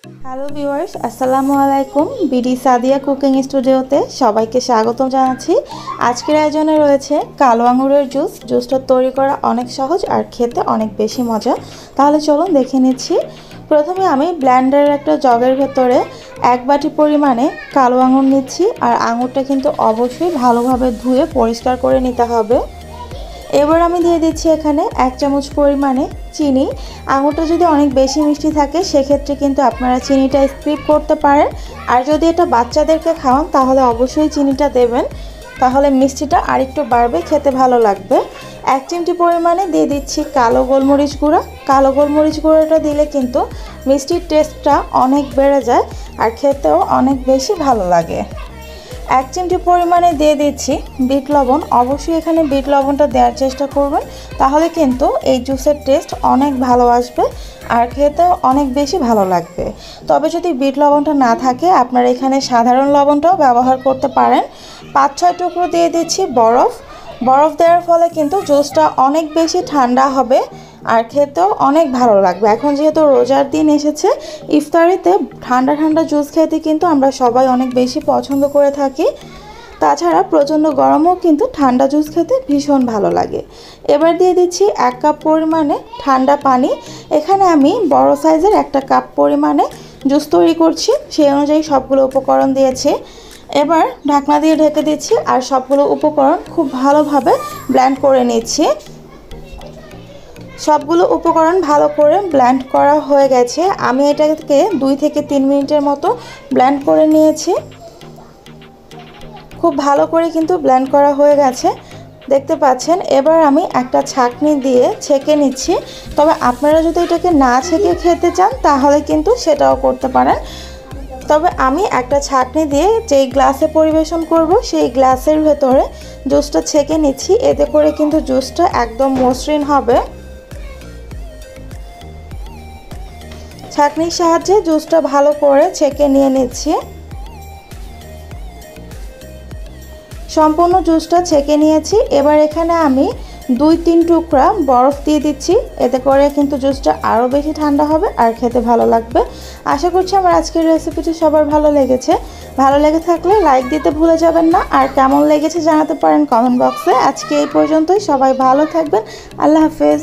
Hello viewers, আসসালামু আলাইকুম। BD Sadia cooking স্টুডিওতে সবাইকে স্বাগতম জানাচ্ছি। আজকের আয়োজনে রয়েছে কালো আঙুরের জুস। জুসটা তৈরি করা অনেক সহজ আর খেতে অনেক বেশি মজা। তাহলে চলুন দেখে নিচ্ছি। প্রথমে আমি ব্লেন্ডারের একটা জগের ভেতরে 1 বাটি পরিমাণে কালো আঙুর নিচ্ছি, আর আঙুরটা কিন্তু অবশ্যই ভালোভাবে ধুয়ে পরিষ্কার করে নিতে হবে। এবার আমি দিয়ে দিচ্ছি এখানে 1 চামচ পরিমাণে চিনি। আঙুরটা যদি অনেক বেশি মিষ্টি থাকে সেক্ষেত্রে কিন্তু আপনারা চিনিটা স্কিপ করতে পারেন, আর যদি এটা বাচ্চাদেরকে খাওয়ান তাহলে অবশ্যই চিনিটা দেবেন, তাহলে মিষ্টিটা আরেকটু বাড়বে, খেতে ভালো লাগবে। 1 চিমটি পরিমাণে দিয়ে দিচ্ছি কালো গোলমরিচ গুঁড়া। কালো গোলমরিচ গুঁড়োটা দিলে কিন্তু মিষ্টির টেস্টটা অনেক বেড়ে যায় আর খেতেও অনেক বেশি ভালো লাগে। 1 চিমটি পরিমাণে দিয়ে দিচ্ছি বিট লবণ। অবশ্যই এখানে বিট লবণটা দেওয়ার চেষ্টা করবেন, তাহলে কিন্তু এই জুসের টেস্ট অনেক ভালো আসবে আর খেতেও অনেক বেশি ভালো লাগবে। তবে যদি বিট লবণটা না থাকে আপনারা এখানে সাধারণ লবণটাও ব্যবহার করতে পারেন। 5-6 টুকরো দিয়ে দিচ্ছি বরফ। বরফ দেওয়ার ফলে কিন্তু জুসটা অনেক বেশি ঠান্ডা হবে আর খেতেও অনেক ভালো লাগবে। এখন যেহেতু রোজার দিন এসেছে, ইফতারিতে ঠান্ডা ঠান্ডা জুস খেতে কিন্তু আমরা সবাই অনেক বেশি পছন্দ করে থাকি। তাছাড়া প্রচণ্ড গরমেও কিন্তু ঠান্ডা জুস খেতে ভীষণ ভালো লাগে। এবার দিয়ে দিচ্ছি 1 কাপ পরিমাণে ঠান্ডা পানি। এখানে আমি বড় সাইজের 1 কাপ পরিমাণে জুস তৈরি করছি, সেই অনুযায়ী সবগুলো উপকরণ দিয়েছি। এবার ঢাকনা দিয়ে ঢেকে দিচ্ছি আর সবগুলো উপকরণ খুব ভালোভাবে ব্লেন্ড করে নিচ্ছি। সবগুলো উপকরণ ভালো করে ব্লেন্ড করা হয়ে গেছে। আমি এটাকে 2 থেকে 3 মিনিটের মতো ব্লেন্ড করে নিয়েছি। খুব ভালো করে কিন্তু ব্লেন্ড করা হয়ে গেছে, দেখতে পাচ্ছেন। এবার আমি একটা ছাঁকনি দিয়ে ছেঁকে নিচ্ছি। তবে আপনারা যদি এটাকে না ছেঁকে খেতে চান তাহলে কিন্তু সেটাও করতে পারেন। তবে আমি একটা ছাঁকনি দিয়ে যেই গ্লাসে পরিবেশন করব সেই গ্লাসের ভেতরে জুসটা ছেঁকে নিচ্ছি, এতে করে কিন্তু জুসটা একদম মসৃণ হবে। ছাঁকনির সাহায্যে জুসটা ভালো করে ছেঁকে নিয়ে নিচ্ছি। সম্পূর্ণ জুসটা ছেঁকে নিয়েছি। এবার এখানে আমি 2-3 টুকরা বরফ দিয়ে দিচ্ছি, এতে করে কিন্তু জুসটা আরও বেশি ঠান্ডা হবে আর খেতে ভালো লাগবে। আশা করছি আমার আজকের রেসিপিটি সবার ভালো লেগেছে। ভালো লেগে থাকলে লাইক দিতে ভুলে যাবেন না, আর কেমন লেগেছে জানাতে পারেন কমেন্ট বক্সে। আজকে এই পর্যন্তই, সবাই ভালো থাকবেন। আল্লাহ হাফেজ।